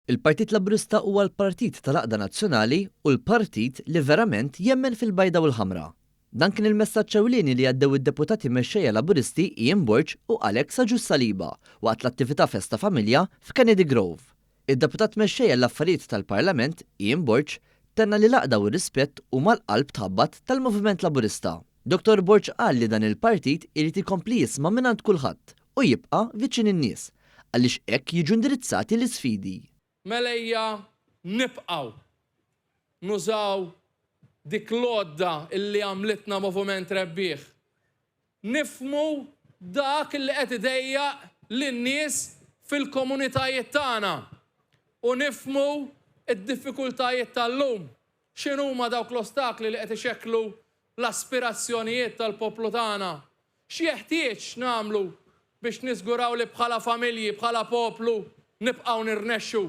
Il-Partit Laburista huwa l-partit tal-Għaqda Nazzjonali u l-partit li verament jemmen fil-bajda u l-ħamra. Dan kien il-messaġġ ewlieni li għaddew id-deputati mexxejja Laburisti Ian Burge u Alex Agius Saliba waqt l-attività Festa Familja f'Kennedy Grove. Id-deputat mexxejja l-affarijiet tal-Parlament Ian Burge tenna li l-għaqda u r-rispett huma l-qalb tħabbat tal-Moviment Laburista. Dr. Burge qal li dan il-partit irid ikompli jisma' mingħand kulħadd u jibqa' viċin in-nies għaliex hekk jiġu indirizzati l-isfidi. Melejja nibqaw nużaw dik l-għodda illi għamlitna moviment rebbieħ. Nifmu dak illi qed idejjaq lin-nies fil-komunitajiet tagħna u nifmu id-diffikultajiet tal-lum. X'inhuma dawk l-ostakli li qed ixekklu l-aspirazzjonijiet tal-poplu tagħna. X'jeħtieġ nagħmlu biex niżguraw li bħala familji, bħala poplu nibqgħu nirnexxu.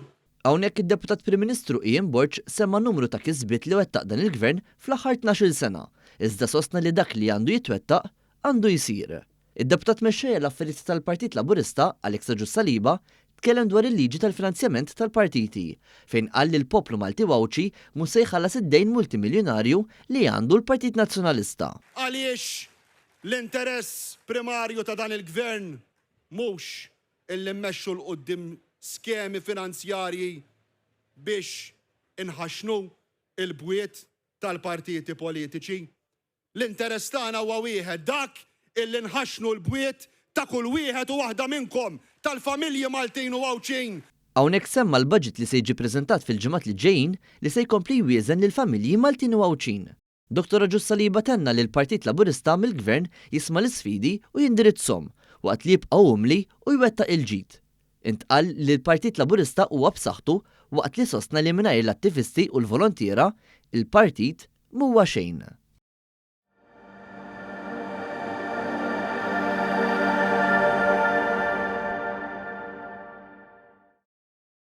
Hawnhekk id-Deputat Prim Ministru Ian Burge semma numru ta' kisbiet li wettaq dan il-Gvern fl-aħħar 12 sena, iżda sostna li dak li għandu jitwettaq għandu jsir. Id-Deputat mexxejja l-affarijiet tal-Partit Laburista Alex Agius Saliba tkellem dwar il-liġi tal-finanzjament tal-partiti fejn qal li l-poplu Malti Wawċi mhux se jħallas id-dejn multimiljonarju li għandu l-Partit Nazzjonalista. Għaliex l-interess primarju ta' dan il-Gvern mhux illi mmexxu l-qudiem skemi finanzjarji biex inħaxnu il-bwiet tal-partiti politiċi. L-interess tagħna huwa wieħed dak illi nħaxnu l-bwiet ta' kull wieħed u waħda minnkom tal-familji Maltin u Wawċin. Hawnhekk semma l-budget li se jiġi preżentat fil-ġimgħat li ġejjin li se jkompli jwieżen lill-familji Maltin u Wawċin. Dr. Agius Saliba tenna li l-Partit Laburista mill-Gvern jisma' l-isfidi u jindirizzhom waqt li jibqa' umli u jwettaq il-ġid. Intqal li l-Partit Laburista huwa b'saħħtu waqt li sostna li mingħajr l-attivisti u l-volontiera il-partit mhuwa xejn.